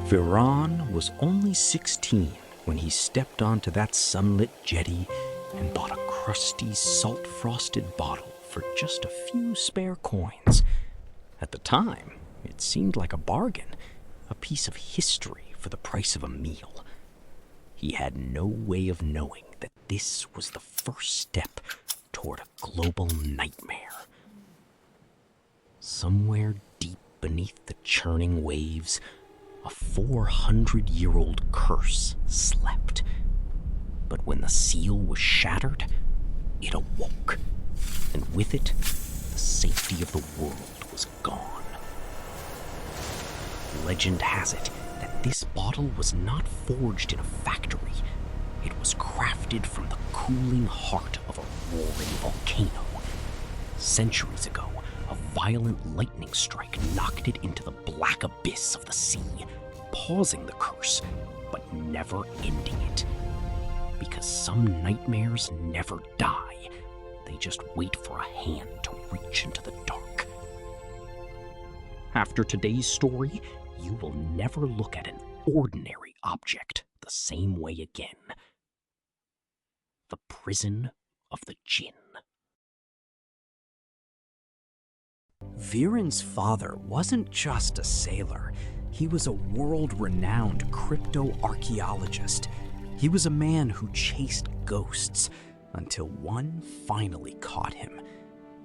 Viran was only 16 when he stepped onto that sunlit jetty and bought a crusty, salt-frosted bottle for just a few spare coins. At the time, it seemed like a bargain, a piece of history for the price of a meal. He had no way of knowing that this was the first step toward a global nightmare. Somewhere deep beneath the churning waves, a 400-year-old curse slept. But when the seal was shattered, it awoke, and with it, the safety of the world was gone. Legend has it that this bottle was not forged in a factory. It was crafted from the cooling heart of a roaring volcano. Centuries ago, a violent lightning strike knocked it into the black abyss of the sea, pausing the curse, but never ending it. Because some nightmares never die. They just wait for a hand to reach into the dark. After today's story, you will never look at an ordinary object the same way again. The prison of the Djinn. Viran's father wasn't just a sailor. He was a world-renowned crypto-archaeologist. He was a man who chased ghosts until one finally caught him.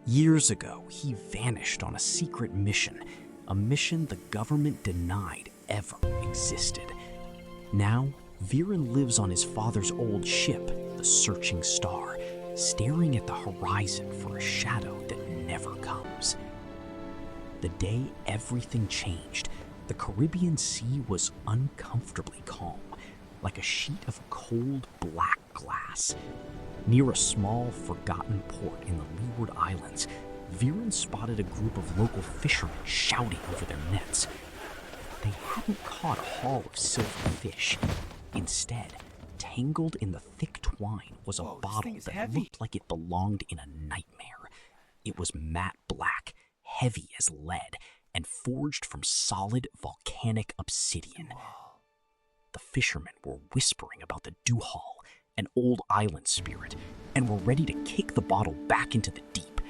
Years ago, he vanished on a secret mission, a mission the government denied ever existed. Now, Viran lives on his father's old ship, the Searching Star, staring at the horizon for a shadow that never comes. The day everything changed, the Caribbean Sea was uncomfortably calm, like a sheet of cold black glass. Near a small, forgotten port in the Leeward Islands, Viran spotted a group of local fishermen shouting over their nets. They hadn't caught a haul of silver fish. Instead, tangled in the thick twine was a bottle that looked like it belonged in a nightmare. It was matte black, heavy as lead, and forged from solid volcanic obsidian. The fishermen were whispering about the Duhal, an old island spirit, and were ready to kick the bottle back into the deep.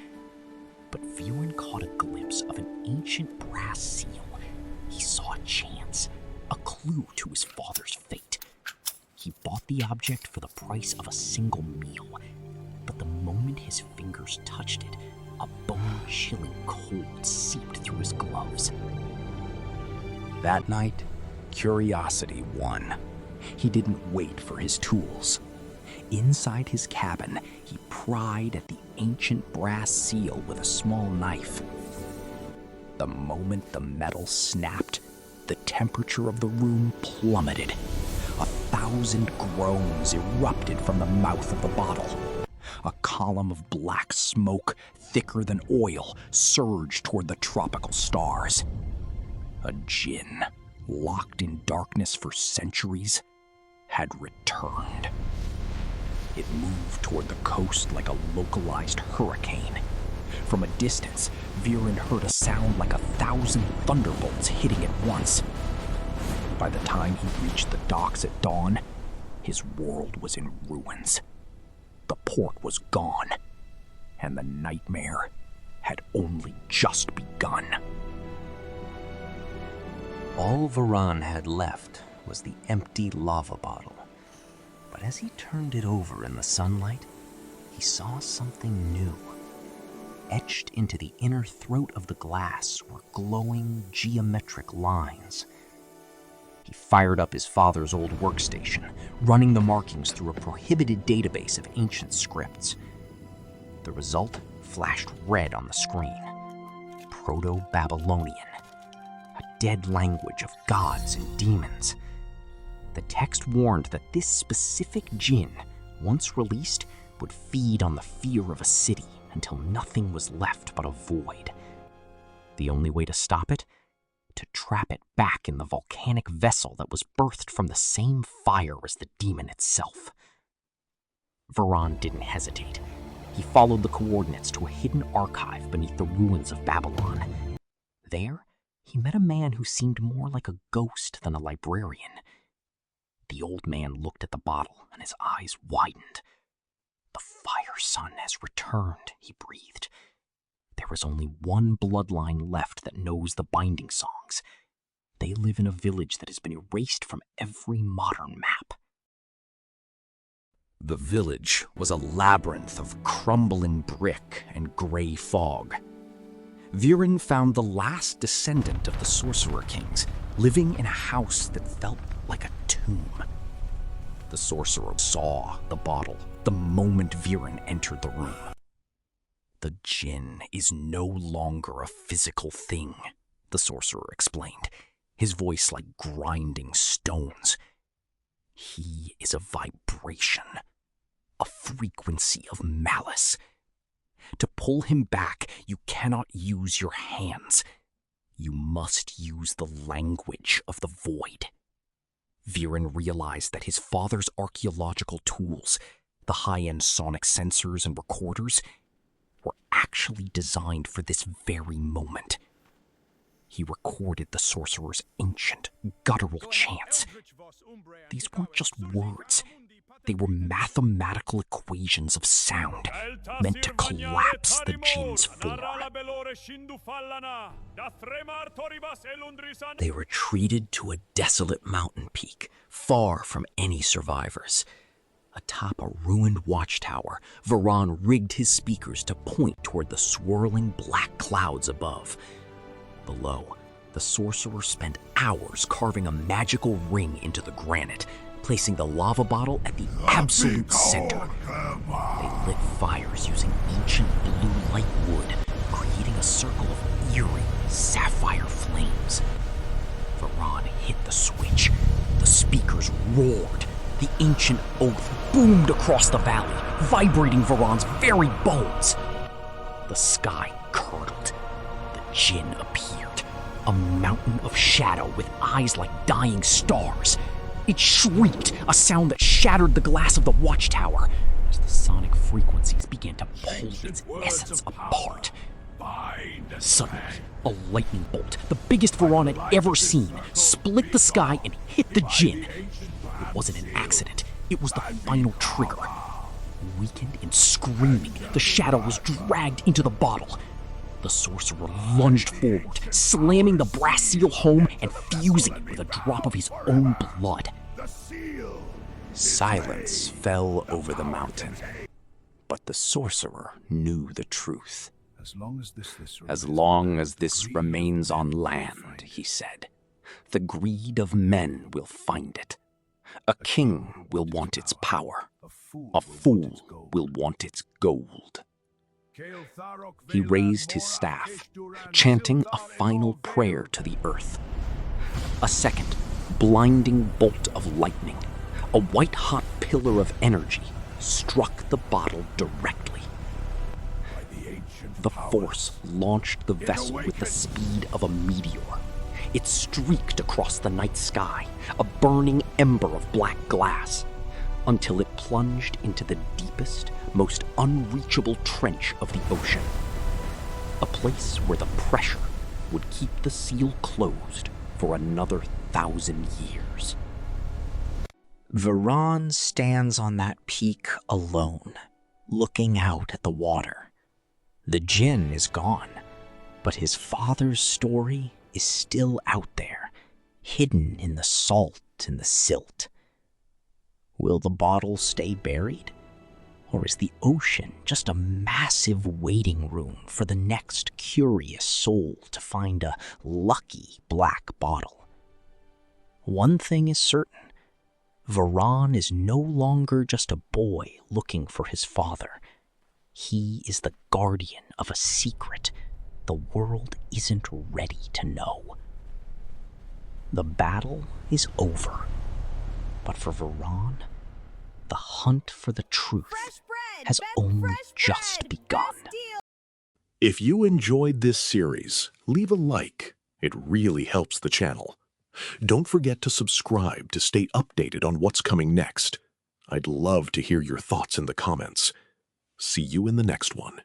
But Viran caught a glimpse of an ancient brass seal. He saw a chance, a clue to his father's fate. He bought the object for the price of a single meal, but the moment his fingers touched it, a bone-chilling cold seeped through his gloves. That night, curiosity won. He didn't wait for his tools. Inside his cabin, he pried at the ancient brass seal with a small knife. The moment the metal snapped, the temperature of the room plummeted. 1,000 groans erupted from the mouth of the bottle. A column of black smoke, thicker than oil, surged toward the tropical stars. A Djinn, locked in darkness for centuries, had returned. It moved toward the coast like a localized hurricane. From a distance, Viran heard a sound like 1,000 thunderbolts hitting at once. By the time he reached the docks at dawn, his world was in ruins. The port was gone, and the nightmare had only just begun. All Viran had left was the empty lava bottle. But as he turned it over in the sunlight, he saw something new. Etched into the inner throat of the glass were glowing geometric lines. He fired up his father's old workstation, running the markings through a prohibited database of ancient scripts. The result flashed red on the screen. Proto-Babylonian, a dead language of gods and demons. The text warned that this specific Djinn, once released, would feed on the fear of a city until nothing was left but a void. The only way to stop it? To trap it back in the volcanic vessel that was birthed from the same fire as the demon itself. Viran didn't hesitate. He followed the coordinates to a hidden archive beneath the ruins of Babylon. There, he met a man who seemed more like a ghost than a librarian. The old man looked at the bottle, and his eyes widened. "The fire sun has returned," he breathed. "There is only one bloodline left that knows the binding songs. They live in a village that has been erased from every modern map." The village was a labyrinth of crumbling brick and gray fog. Viran found the last descendant of the Sorcerer Kings, living in a house that felt like a tomb. The sorcerer saw the bottle the moment Viran entered the room. "The Djinn is no longer a physical thing," the sorcerer explained, his voice like grinding stones. "He is a vibration, a frequency of malice. To pull him back, you cannot use your hands. You must use the language of the void." Viran realized that his father's archaeological tools, the high-end sonic sensors and recorders, were actually designed for this very moment. He recorded the sorcerer's ancient, guttural chants. These weren't just words. They were mathematical equations of sound, meant to collapse the Djinn's form. They retreated to a desolate mountain peak, far from any survivors. Atop a ruined watchtower, Viran rigged his speakers to point toward the swirling black clouds above. Below, the sorcerer spent hours carving a magical ring into the granite, placing the lava bottle at the absolute center. They lit fires using ancient blue light wood, creating a circle of eerie sapphire flames. Viran hit the switch. The speakers roared. The ancient oath boomed across the valley, vibrating Viran's very bones. The sky curdled. The Djinn appeared, a mountain of shadow with eyes like dying stars. It shrieked, a sound that shattered the glass of the watchtower as the sonic frequencies began to pull its essence apart. Suddenly, a lightning bolt, the biggest Viran had ever seen, split the sky and hit the Djinn. It wasn't an accident, it was the final trigger. Weakened and screaming, the shadow was dragged into the bottle. The sorcerer lunged forward, slamming the brass seal home and fusing it with a drop of his own blood. Silence fell over the mountain, but the sorcerer knew the truth. As long as this remains on land, he said, the greed of men will find it. A king will want its power. A fool will want its gold. He raised his staff, chanting a final prayer to the earth. A second blinding bolt of lightning, a white-hot pillar of energy, struck the bottle directly. The force launched the vessel with the speed of a meteor. It streaked across the night sky, a burning ember of black glass, until it plunged into the deepest, most unreachable trench of the ocean. A place where the pressure would keep the seal closed for another 1,000 years. Viran stands on that peak alone, looking out at the water. The Djinn is gone, but his father's story is still out there, hidden in the salt and the silt. Will the bottle stay buried? Or is the ocean just a massive waiting room for the next curious soul to find a lucky black bottle? One thing is certain. Viran is no longer just a boy looking for his father. He is the guardian of a secret the world isn't ready to know. The battle is over, but for Viran, the hunt for the truth has only just begun. If you enjoyed this series, leave a like. It really helps the channel. Don't forget to subscribe to stay updated on what's coming next. I'd love to hear your thoughts in the comments. See you in the next one.